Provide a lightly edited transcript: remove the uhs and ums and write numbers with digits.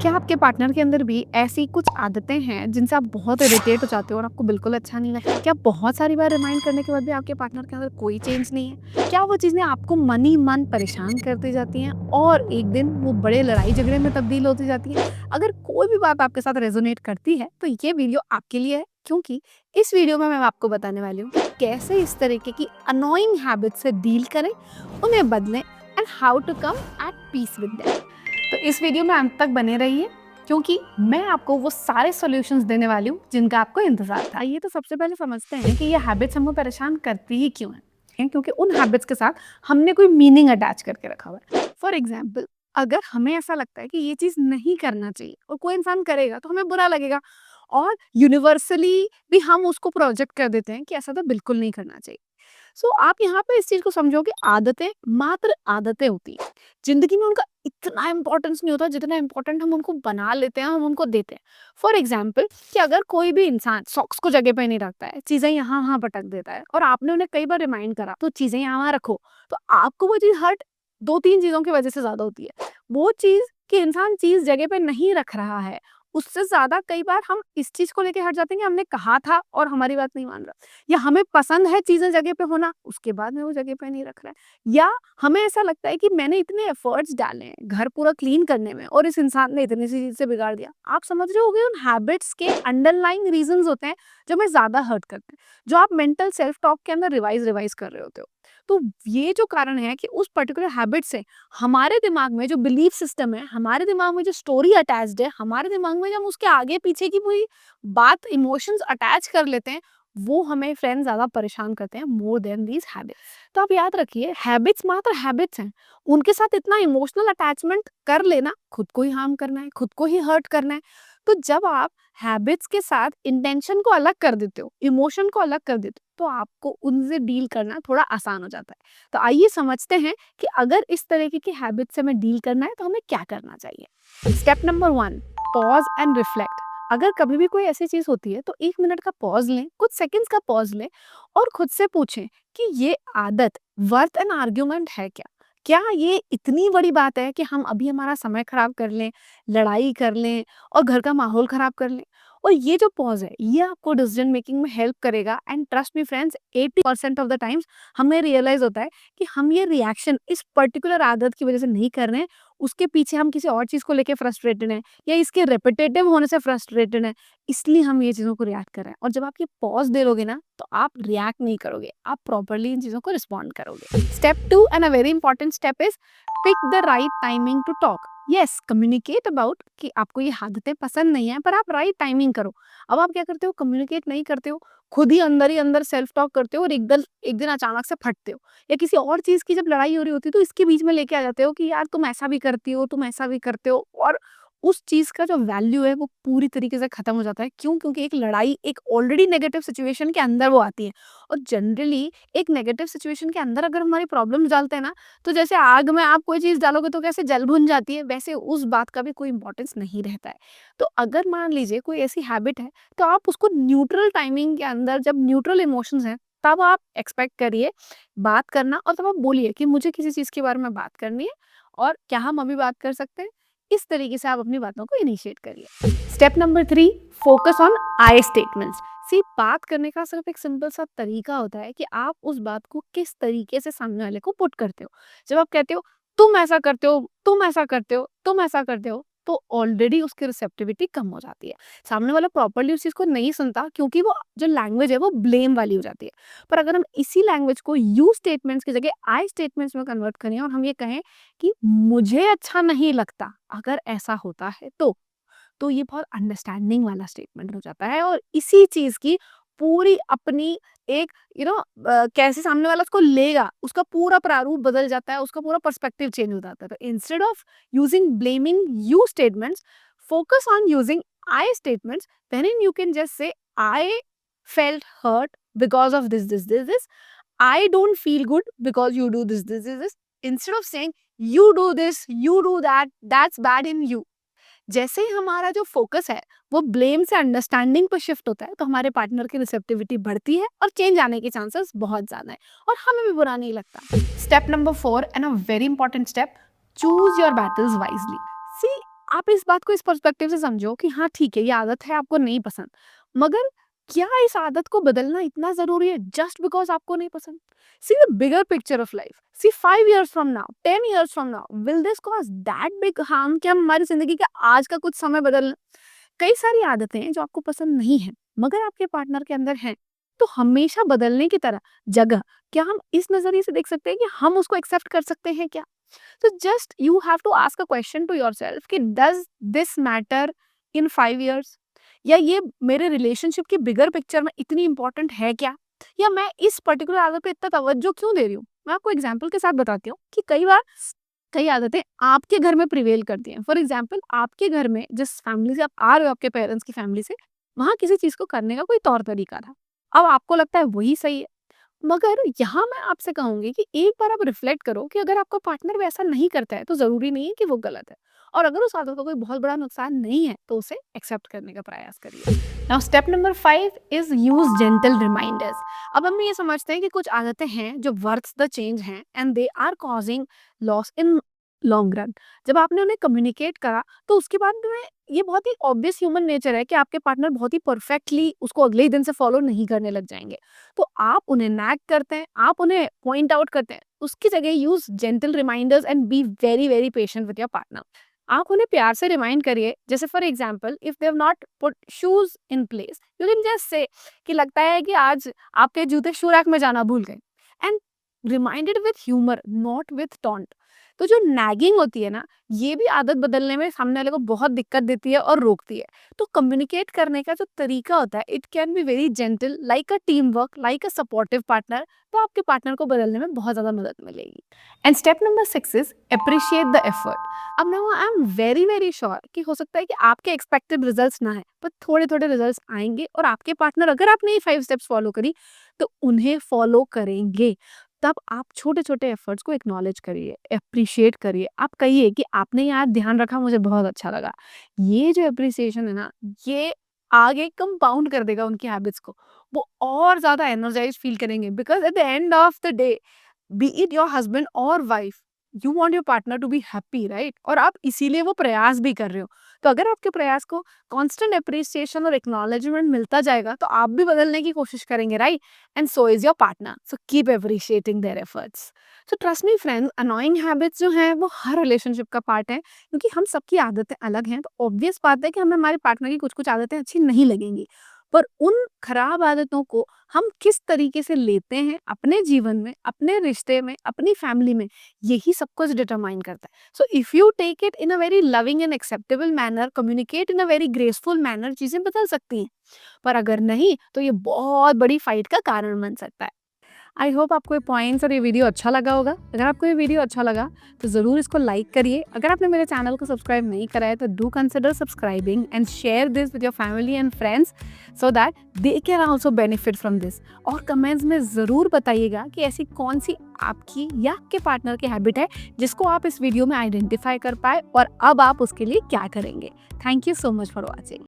क्या आपके पार्टनर के अंदर भी ऐसी कुछ आदतें हैं जिनसे आप बहुत इरिटेट हो जाते हो और आपको बिल्कुल अच्छा नहीं लगता? क्या बहुत सारी बार रिमाइंड करने के बाद भी आपके पार्टनर के अंदर कोई चेंज नहीं है? क्या वो चीज़ें आपको मन ही मन परेशान करती जाती हैं और एक दिन वो बड़े लड़ाई झगड़े में तब्दील होती जाती हैं? अगर कोई भी बात आपके साथ रेजोनेट करती है तो ये वीडियो आपके लिए है, क्योंकि इस वीडियो में मैं आपको बताने वाली हूँ कि कैसे इस तरीके की अनोइंग हैबिट से डील करें, उन्हें बदलें and how to come at peace with them. तो इस वीडियो में अंत तक बने रहिए, क्योंकि मैं आपको वो सारे सॉल्यूशंस देने वाली हूँ जिनका आपको इंतजार था। ये तो सबसे पहले समझते हैं कि ये हैबिट्स हमको परेशान करती ही क्यों हैं, क्योंकि उन हैबिट्स के साथ हमने कोई मीनिंग अटैच करके रखा हुआ है। फॉर एग्जाम्पल, अगर हमें ऐसा लगता है कि ये चीज़ नहीं करना चाहिए और कोई इंसान करेगा तो हमें बुरा लगेगा, और यूनिवर्सली भी हम उसको प्रोजेक्ट कर देते हैं कि ऐसा तो बिल्कुल नहीं करना चाहिए। सो आप यहाँ पे इस चीज को समझो कि आदतें मात्र आदतें होती हैं। जिंदगी में उनका इतना इंपॉर्टेंस नहीं होता जितना इंपॉर्टेंट हम उनको बना लेते हैं, हम उनको देते हैं। फॉर एग्जाम्पल, कि अगर कोई भी इंसान सॉक्स को जगह पे नहीं रखता है, चीजें यहाँ वहाँ पटक देता है और आपने उन्हें कई बार रिमाइंड करा तो चीजें यहाँ वहाँ रखो, तो आपको वो चीज हर्ट दो तीन चीजों की वजह से ज्यादा होती है। वो चीज कि इंसान चीज जगह पे नहीं रख रहा है, उससे ज्यादा कई बार हम इस चीज को लेके हट जाते हैं कि हमने कहा था और हमारी बात नहीं मान रहा, या हमें पसंद है चीजें जगह पे होना, उसके बाद में वो जगह पे नहीं रख रहा है, या हमें ऐसा लगता है कि मैंने इतने एफर्ट्स डाले हैं घर पूरा क्लीन करने में और इस इंसान ने इतनी सी चीज से बिगाड़ दिया। आप समझ रहे होगे उन हैबिट्स के अंडरलाइंग रीजंस होते हैं जो हमें ज्यादा हर्ट करते हैं, जो आप मेंटल सेल्फ टॉक के अंदर रिवाइज रिवाइज कर रहे होते हो। तो ये जो कारण है कि उस पर्टिकुलर हैबिट से हमारे दिमाग में जो बिलीफ सिस्टम है, हमारे दिमाग में जो स्टोरी अटैच्ड है, हमारे दिमाग में जब हम उसके आगे पीछे की पूरी बात इमोशंस अटैच कर लेते हैं, वो हमें फ्रेंड्स ज़्यादा परेशान करते हैं मोर देन दीज हैबिट्स। तो आप याद रखिए, हैबिट्स मात्र हैबिट्स हैं। उनके साथ इतना इमोशनल अटैचमेंट कर लेना खुद को ही हार्म करना है, खुद को ही हर्ट करना है। तो जब आप हैबिट्स के साथ इंटेंशन को अलग कर देते हो, इमोशन को अलग कर देते हो, तो आपको उनसे डील करना थोड़ा आसान हो जाता है। तो आइए समझते हैं कि अगर इस तरीके की हैबिट से हमें डील करना है तो हमें क्या करना चाहिए। Step number 1, pause and reflect. अगर कभी भी कोई ऐसी चीज होती है तो 1 मिनट का पॉज लें, कुछ सेकंड्स का पॉज लें और खुद से पूछें कि ये आदत वर्थ एन आर्ग्यूमेंट है क्या? क्या ये इतनी बड़ी बात है कि हम अभी हमारा समय खराब कर लें, लड़ाई कर लें और घर का माहौल खराब कर लें? और ये जो पॉज है ये आपको डिसीजन मेकिंग में हेल्प करेगा, and trust me friends, 80% of the times हमें रियलाइज होता है कि हम ये रिएक्शन इस पर्टिकुलर आदत की वजह से नहीं कर रहे हैं, उसके पीछे हम किसी और चीज को लेके फ्रस्ट्रेटेड हैं, या इसके रेपिटेटिव होने से फ्रस्ट्रेटेड हैं, इसलिए हम ये चीज़ों को रिएक्ट कर रहे हैं। और जब आप ये पॉज़ दे लोगे ना, तो आप रिएक्ट नहीं करोगे, आप प्रॉपर्ली इन चीज़ों को रिस्पॉन्ड करोगे। Step 2 and a very important step is pick the right timing to talk. Yes, communicate about कि आपको ये आदतें पसंद नहीं है, पर आप राइट टाइमिंग करो। अब आप क्या करते हो, कम्युनिकेट नहीं करते हो, खुद ही अंदर सेल्फ टॉक करते हो और एक दिन अचानक से फटते हो, या किसी और चीज़ की जब लड़ाई हो रही होती है तो इसके बीच में लेके आ जाते हो कि यार तुम ऐसा भी करती हो, तुम ऐसा भी करते हो, और उस चीज़ का जो वैल्यू है वो पूरी तरीके से खत्म हो जाता है। क्यों? क्योंकि एक लड़ाई एक ऑलरेडी नेगेटिव सिचुएशन के अंदर वो आती है, और जनरली एक नेगेटिव सिचुएशन के अंदर अगर हमारी प्रॉब्लम्स डालते हैं ना, तो जैसे आग में आप कोई चीज़ डालोगे तो कैसे जल भुन जाती है, वैसे उस बात का भी कोई इंपॉर्टेंस नहीं रहता है। तो अगर मान लीजिए कोई ऐसी हैबिट है, तो आप उसको न्यूट्रल टाइमिंग के अंदर, जब न्यूट्रल इमोशंस हैं, तब आप एक्सपेक्ट करिए बात करना, और तब आप बोलिए कि मुझे किसी चीज़ के बारे में बात करनी है और क्या हम अभी बात कर सकते हैं? इस तरीके से आप अपनी बातों को इनिशिएट करिए। Step number 3, focus on I statements. See, बात करने का सिर्फ एक सिंपल सा तरीका होता है कि आप उस बात को किस तरीके से सामने वाले को पुट करते हो। जब आप कहते हो तुम ऐसा करते हो, तुम ऐसा करते हो, तुम ऐसा करते हो, तो ऑलरेडी उसकी रिसेप्टिविटी कम हो जाती है। सामने वाला प्रॉपर्ली उस चीज को नहीं सुनता, क्योंकि वो जो लैंग्वेज है वो ब्लेम वाली हो जाती है। पर अगर हम इसी लैंग्वेज को यू स्टेटमेंट्स की जगह आई स्टेटमेंट्स में कन्वर्ट करें और हम ये कहें कि मुझे अच्छा नहीं लगता अगर ऐसा होता है, तो ये बहुत अंडरस्टैंडिंग वाला स्टेटमेंट हो जाता है, और इसी चीज की पूरी अपनी एक कैसे सामने वाला उसको लेगा, उसका पूरा प्रारूप बदल जाता है, उसका पूरा पर्सपेक्टिव चेंज हो जाता है। तो instead of using blaming you statements, focus on using I statements, wherein you can just say I felt hurt because of this. I don't feel good because you do this. Instead of saying you do this, you do that, that's bad in you. जैसे ही हमारा जो focus है वो blame से understanding पर shift होता है, तो हमारे पार्टनर की रिसेप्टिविटी बढ़ती है और चेंज आने के चांसेस बहुत ज्यादा है, और हमें भी बुरा नहीं लगता। Step number 4 and a very important step, choose your battles wisely. See, आप इस बात को इस पर्सपेक्टिव से समझो कि हाँ ठीक है, ये आदत है, आपको नहीं पसंद, मगर क्या इस आदत को बदलना इतना ज़रूरी है जस्ट बिकॉज़ आपको नहीं पसंद? See the bigger picture of life, see 5 years from now, 10 years from now, will this cause that big harm कि हम हमारी ज़िंदगी का आज का कुछ समय बदल लें? कई सारी आदतें हैं जो आपको पसंद नहीं है, मगर आपके पार्टनर के अंदर हैं, तो हमेशा बदलने की तरह जगह, क्या हम इस नज़रिए से देख सकते हैं कि हम उसको एक्सेप्ट कर सकते हैं क्या? तो just you have to ask a question to yourself कि does this matter in 5 years, या ये मेरे रिलेशनशिप की बिगर पिक्चर में इतनी इंपॉर्टेंट है क्या, या मैं इस पर्टिकुलर आदत पे इतना तवज्जो क्यों दे रही हूँ? मैं आपको एग्जांपल के साथ बताती हूँ कि कई बार कई आदतें आपके घर में प्रिवेल करती हैं। फॉर एग्जांपल, आपके घर में जिस फैमिली से आप आ रहे हो, आपके पेरेंट्स की फैमिली से, वहाँ किसी चीज़ को करने का कोई तौर तरीका था। अब आपको लगता है वही सही है। मगर यहाँ मैं आपसे कहूँगी कि एक बार आप रिफ्लेक्ट करो कि अगर आपका पार्टनर वैसा नहीं करता है, तो ज़रूरी नहीं है कि वो गलत है। और अगर उस आदत का कोई बहुत बड़ा नुकसान नहीं है, तो उसे एक्सेप्ट करने का प्रयास करिए। Now step number 5 is use gentle reminders. अब हम ये समझते हैं कि कुछ आदतें हैं जो वर्थ द चेंज हैं and they are causing loss in long run. जब आपने उन्हें कम्युनिकेट करा, तो उसके बाद में ये बहुत ही ऑब्वियस ह्यूमन नेचर है कि आपके पार्टनर बहुत ही परफेक्टली उसको अगले ही दिन से फॉलो नहीं करने लग जाएँगे। तो आप उन्हें नैग करते हैं, आप उन्हें पॉइंट आउट करते हैं, उसकी जगह use gentle reminders and be very, very patient with your partner. आप उन्हें प्यार से रिमाइंड करिए, जैसे for example if they have not put shoes in place, you can just say कि लगता है कि आज आपके जूते शू रैक में जाना भूल गए, and reminded with humour not with taunt. तो जो नैगिंग होती है ना, ये भी आदत बदलने में सामने वाले को बहुत दिक्कत देती है और रोकती है। तो कम्युनिकेट करने का जो तरीका होता है, it can be very gentle, like a team work, like a supportive partner. तो आपके पार्टनर को बदलने में बहुत ज़्यादा मदद मिलेगी। And step number 6 is appreciate the effort. अब ना I am very very sure कि हो सकता है कि आपके एक्सपेक्टेड रिजल्ट्स ना है, पर थोड़े थोड़े रिजल्ट्स आएंगे, और आपके पार्टनर अगर आपने ये 5 स्टेप्स फॉलो करी, तो उन्हें फॉलो करेंगे। तब आप छोटे-छोटे एफर्ट्स को एक्नॉलेज करिए, एप्रिशिएट करिए। आप कहिए कि आपने यार ध्यान रखा, मुझे बहुत अच्छा लगा। ये जो एप्रिसिएशन है ना, ये आगे कंपाउंड कर देगा उनकी हैबिट्स को। वो और ज़्यादा एनर्जाइज़्ड फील करेंगे, because at the end of the day, be it your husband और wife, you want your partner to be happy, right? और आप इसीलिए वो प्रयास भी कर रहे हो। तो अगर आपके प्रयास को कांस्टेंट एप्रिसिएशन और एक्नॉलेजमेंट मिलता जाएगा, तो आप भी बदलने की कोशिश करेंगे, right? And so is your partner, so keep appreciating their efforts. So trust me friends, annoying habits जो हैं वो हर रिलेशनशिप का पार्ट है, क्योंकि हम सबकी आदतें अलग हैं। तो ऑब्वियस बात है कि हमें हमारे पार्टनर की कुछ कुछ आदतें अच्छी नहीं लगेंगी, पर उन खराब आदतों को हम किस तरीके से लेते हैं अपने जीवन में, अपने रिश्ते में, अपनी फैमिली में, यही सब कुछ डिटरमाइन करता है। So if you take it in a very loving and acceptable manner, communicate in a very graceful manner, चीजें बदल सकती हैं। पर अगर नहीं, तो ये बहुत बड़ी फाइट का कारण बन सकता है। आई होप आपको ये पॉइंट्स और ये वीडियो अच्छा लगा होगा। अगर आपको ये वीडियो अच्छा लगा, तो ज़रूर इसको लाइक करिए। अगर आपने मेरे चैनल को सब्सक्राइब नहीं करा है, तो do consider subscribing and share this with your family and friends, so that they can also benefit from this. और कमेंट्स में ज़रूर बताइएगा कि ऐसी कौन सी आपकी या आपके पार्टनर की हैबिट है जिसको आप इस वीडियो में आइडेंटिफाई कर पाए, और अब आप उसके लिए क्या करेंगे। Thank you so much for watching.